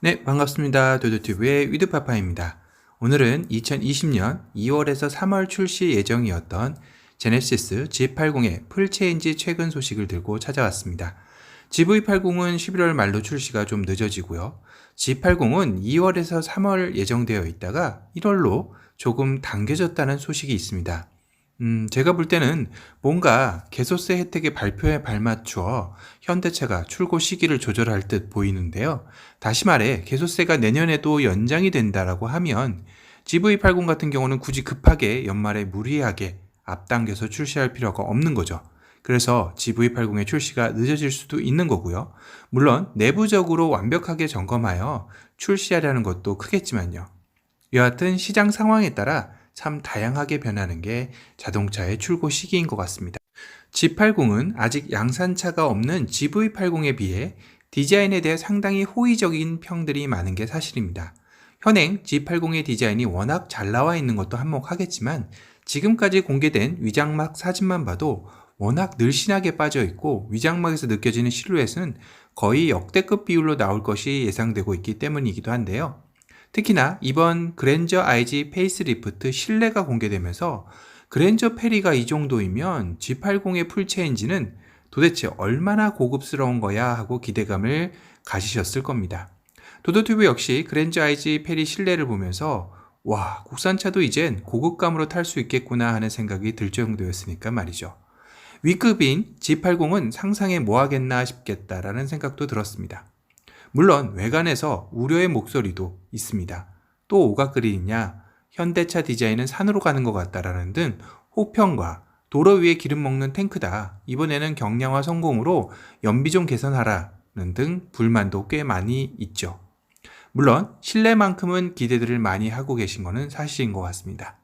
네, 반갑습니다. 도도튜브의 위드파파입니다. 오늘은 2020년 2월에서 3월 출시 예정이었던 제네시스 G80의 풀체인지 최근 소식을 들고 찾아왔습니다. GV80은 11월 말로 출시가 좀 늦어지고요. G80은 2월에서 3월 예정되어 있다가 1월로 조금 당겨졌다는 소식이 있습니다. 제가 볼 때는 뭔가 개소세 혜택의 발표에 발맞추어 현대차가 출고 시기를 조절할 듯 보이는데요. 다시 말해 개소세가 내년에도 연장이 된다라고 하면 GV80 같은 경우는 굳이 급하게 연말에 무리하게 앞당겨서 출시할 필요가 없는 거죠. 그래서 GV80의 출시가 늦어질 수도 있는 거고요. 물론 내부적으로 완벽하게 점검하여 출시하려는 것도 크겠지만요. 여하튼 시장 상황에 따라 참 다양하게 변하는 게 자동차의 출고 시기인 것 같습니다. G80은 아직 양산차가 없는 GV80에 비해 디자인에 대해 상당히 호의적인 평들이 많은 게 사실입니다. 현행 G80의 디자인이 워낙 잘 나와 있는 것도 한몫하겠지만 지금까지 공개된 위장막 사진만 봐도 워낙 늘씬하게 빠져 있고 위장막에서 느껴지는 실루엣은 거의 역대급 비율로 나올 것이 예상되고 있기 때문이기도 한데요. 특히나 이번 그랜저 IG 페이스리프트 실내가 공개되면서 그랜저 페리가 이 정도이면 G80의 풀체인지는 도대체 얼마나 고급스러운 거야 하고 기대감을 가지셨을 겁니다. 도도튜브 역시 그랜저 IG 페리 실내를 보면서 와, 국산차도 이젠 고급감으로 탈 수 있겠구나 하는 생각이 들 정도였으니까 말이죠. 위급인 G80은 상상해 뭐 하겠나 싶겠다라는 생각도 들었습니다. 물론 외관에서 우려의 목소리도 있습니다. 또 오각그리냐, 현대차 디자인은 산으로 가는 것 같다라는 등 호평과 도로 위에 기름 먹는 탱크다. 이번에는 경량화 성공으로 연비 좀 개선하라는 등 불만도 꽤 많이 있죠. 물론 실내만큼은 기대들을 많이 하고 계신 것은 사실인 것 같습니다.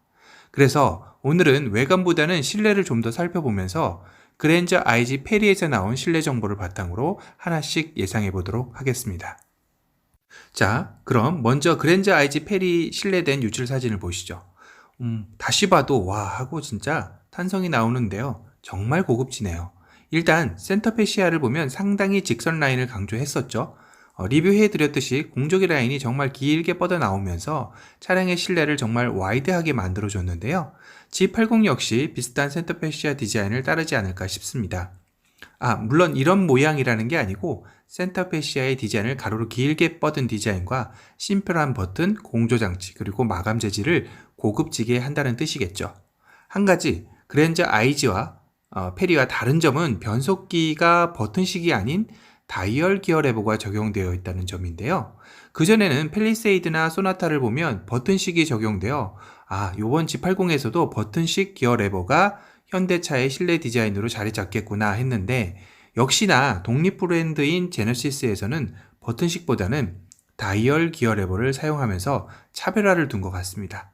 그래서 오늘은 외관보다는 실내를 좀 더 살펴보면서 그랜저 IG 페리에서 나온 실내 정보를 바탕으로 하나씩 예상해 보도록 하겠습니다. 자, 그럼 먼저 그랜저 IG 페리 실내된 유출 사진을 보시죠. 다시 봐도 와 하고 진짜 탄성이 나오는데요. 정말 고급지네요. 일단 센터페 시야를 보면 상당히 직선 라인을 강조했었죠. 리뷰해드렸듯이 공조기 라인이 정말 길게 뻗어 나오면서 차량의 실내를 정말 와이드하게 만들어줬는데요. G80 역시 비슷한 센터페 시야 디자인을 따르지 않을까 싶습니다. 물론 이런 모양이라는 게 아니고 센터페 시야의 디자인을 가로로 길게 뻗은 디자인과 심플한 버튼, 공조장치, 그리고 마감 재질을 고급지게 한다는 뜻이겠죠. 한 가지 그랜저 IG와 페리와 다른 점은 변속기가 버튼식이 아닌 다이얼 기어 레버가 적용되어 있다는 점인데요. 그전에는 팰리세이드나 소나타를 보면 버튼식이 적용되어 요번 G80에서도 버튼식 기어 레버가 현대차의 실내 디자인으로 자리 잡겠구나 했는데 역시나 독립 브랜드인 제네시스에서는 버튼식보다는 다이얼 기어 레버를 사용하면서 차별화를 둔 것 같습니다.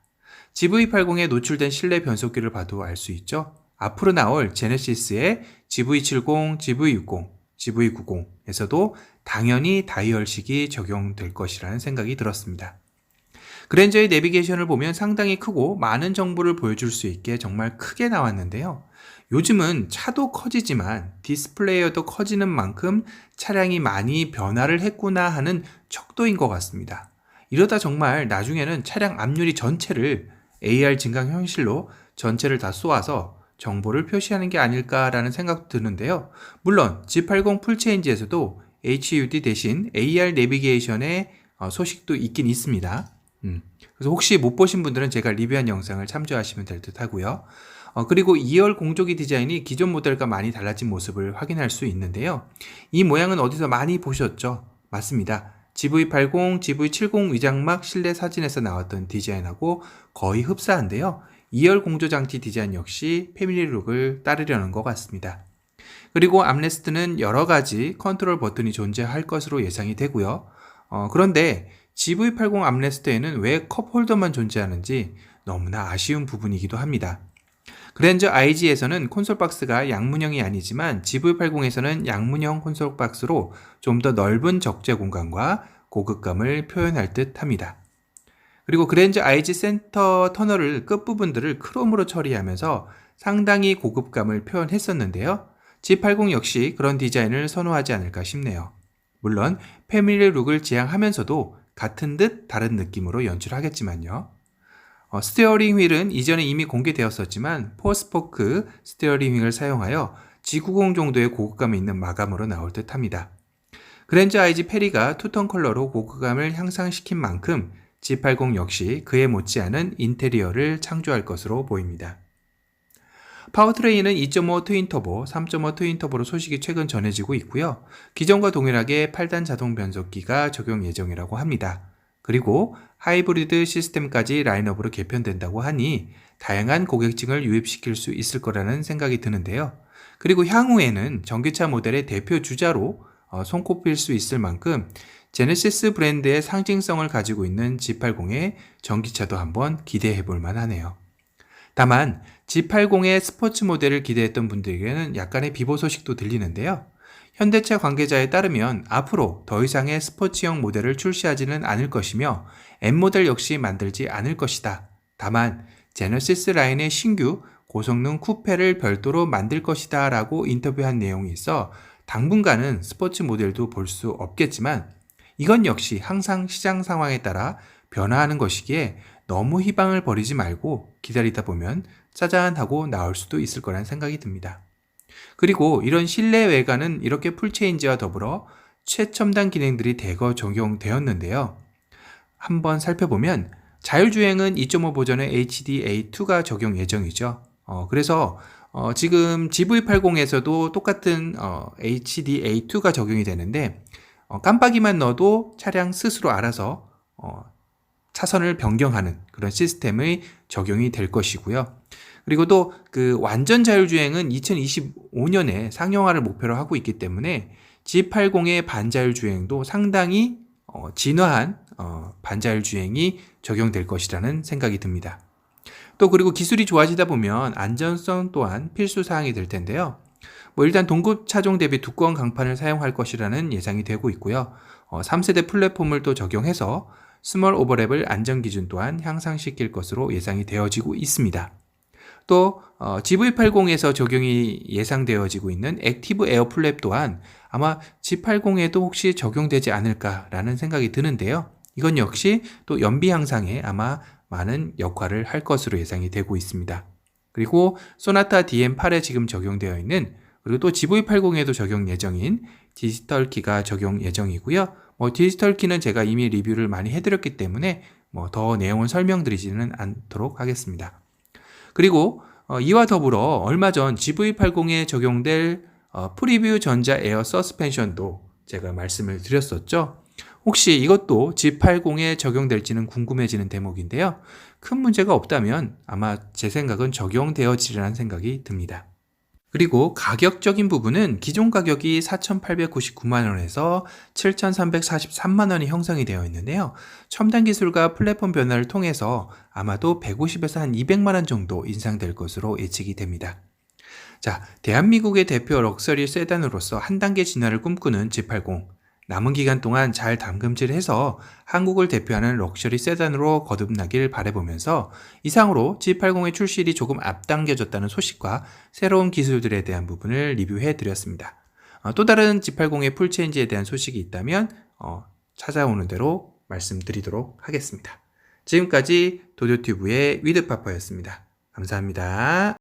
GV80에 노출된 실내 변속기를 봐도 알 수 있죠. 앞으로 나올 제네시스의 GV70, GV60, GV90에서도 당연히 다이얼식이 적용될 것이라는 생각이 들었습니다. 그랜저의 내비게이션을 보면 상당히 크고 많은 정보를 보여줄 수 있게 정말 크게 나왔는데요. 요즘은 차도 커지지만 디스플레이어도 커지는 만큼 차량이 많이 변화를 했구나 하는 척도인 것 같습니다. 이러다 정말 나중에는 차량 앞유리 전체를 AR 증강현실로 전체를 다 쏘아서 정보를 표시하는 게 아닐까라는 생각도 드는데요. 물론 G80 풀체인지에서도 HUD 대신 AR 내비게이션의 소식도 있긴 있습니다. 그래서 혹시 못 보신 분들은 제가 리뷰한 영상을 참조하시면 될 듯 하고요. 그리고 2열 공조기 디자인이 기존 모델과 많이 달라진 모습을 확인할 수 있는데요. 이 모양은 어디서 많이 보셨죠? 맞습니다. GV80, GV70 위장막 실내 사진에서 나왔던 디자인하고 거의 흡사한데요. 2열 공조장치 디자인 역시 패밀리룩을 따르려는 것 같습니다. 그리고 암레스트는 여러가지 컨트롤 버튼이 존재할 것으로 예상이 되고요. 그런데 GV80 암레스트에는 왜 컵홀더만 존재하는지 너무나 아쉬운 부분이기도 합니다. 그랜저 IG에서는 콘솔 박스가 양문형이 아니지만 GV80에서는 양문형 콘솔 박스로 좀 더 넓은 적재 공간과 고급감을 표현할 듯 합니다. 그리고 그랜저 IG 센터 터널을 끝부분들을 크롬으로 처리하면서 상당히 고급감을 표현했었는데요. G80 역시 그런 디자인을 선호하지 않을까 싶네요. 물론 패밀리 룩을 지향하면서도 같은 듯 다른 느낌으로 연출하겠지만요. 스티어링 휠은 이전에 이미 공개되었었지만 4스포크 스티어링 휠을 사용하여 G90 정도의 고급감이 있는 마감으로 나올 듯 합니다. 그랜저 IG 페리가 투톤 컬러로 고급감을 향상시킨 만큼 G80 역시 그에 못지않은 인테리어를 창조할 것으로 보입니다. 파워트레인은 2.5 트윈터보, 3.5 트윈터보로 소식이 최근 전해지고 있고요. 기존과 동일하게 8단 자동 변속기가 적용 예정이라고 합니다. 그리고 하이브리드 시스템까지 라인업으로 개편된다고 하니 다양한 고객층을 유입시킬 수 있을 거라는 생각이 드는데요. 그리고 향후에는 전기차 모델의 대표 주자로 손꼽힐 수 있을 만큼 제네시스 브랜드의 상징성을 가지고 있는 G80의 전기차도 한번 기대해 볼 만하네요. 다만 G80의 스포츠 모델을 기대했던 분들에게는 약간의 비보 소식도 들리는데요. 현대차 관계자에 따르면 앞으로 더 이상의 스포츠형 모델을 출시하지는 않을 것이며 M모델 역시 만들지 않을 것이다. 다만 제네시스 라인의 신규 고성능 쿠페를 별도로 만들 것이다 라고 인터뷰한 내용이 있어 당분간은 스포츠 모델도 볼 수 없겠지만 이건 역시 항상 시장 상황에 따라 변화하는 것이기에 너무 희망을 버리지 말고 기다리다 보면 짜잔 하고 나올 수도 있을 거란 생각이 듭니다. 그리고 이런 실내 외관은 이렇게 풀체인지와 더불어 최첨단 기능들이 대거 적용되었는데요. 한번 살펴보면 자율주행은 2.5 버전의 HDA2가 적용 예정이죠. 그래서 지금 GV80에서도 똑같은 HDA2가 적용이 되는데 깜빡이만 넣어도 차량 스스로 알아서 차선을 변경하는 그런 시스템의 적용이 될 것이고요. 그리고 또 그 완전 자율주행은 2025년에 상용화를 목표로 하고 있기 때문에 G80의 반자율주행도 상당히 진화한 반자율주행이 적용될 것이라는 생각이 듭니다. 또 그리고 기술이 좋아지다 보면 안전성 또한 필수 사항이 될 텐데요. 일단 동급 차종 대비 두꺼운 강판을 사용할 것이라는 예상이 되고 있고요. 3세대 플랫폼을 또 적용해서 스몰 오버랩을 안전기준 또한 향상시킬 것으로 예상이 되어지고 있습니다. 또 GV80에서 적용이 예상되어지고 있는 액티브 에어 플랩 또한 아마 G80에도 혹시 적용되지 않을까라는 생각이 드는데요. 이건 역시 또 연비 향상에 아마 많은 역할을 할 것으로 예상이 되고 있습니다. 그리고 소나타 DM8에 지금 적용되어 있는 그리고 또 GV80에도 적용 예정인 디지털 키가 적용 예정이고요. 디지털 키는 제가 이미 리뷰를 많이 해드렸기 때문에 더 내용을 설명드리지는 않도록 하겠습니다. 그리고 이와 더불어 얼마 전 GV80에 적용될 프리뷰 전자 에어 서스펜션도 제가 말씀을 드렸었죠. 혹시 이것도 G80에 적용될지는 궁금해지는 대목인데요. 큰 문제가 없다면 아마 제 생각은 적용되어지리라는 생각이 듭니다. 그리고 가격적인 부분은 기존 가격이 4,899만원에서 7,343만원이 형성이 되어 있는데요. 첨단 기술과 플랫폼 변화를 통해서 아마도 150에서 한 200만원 정도 인상될 것으로 예측이 됩니다. 자, 대한민국의 대표 럭셔리 세단으로서 한 단계 진화를 꿈꾸는 G80. 남은 기간 동안 잘 담금질해서 한국을 대표하는 럭셔리 세단으로 거듭나길 바라보면서 이상으로 G80의 출시일이 조금 앞당겨졌다는 소식과 새로운 기술들에 대한 부분을 리뷰해 드렸습니다. 또 다른 G80의 풀체인지에 대한 소식이 있다면 찾아오는 대로 말씀드리도록 하겠습니다. 지금까지 도도튜브의 위드파파였습니다. 감사합니다.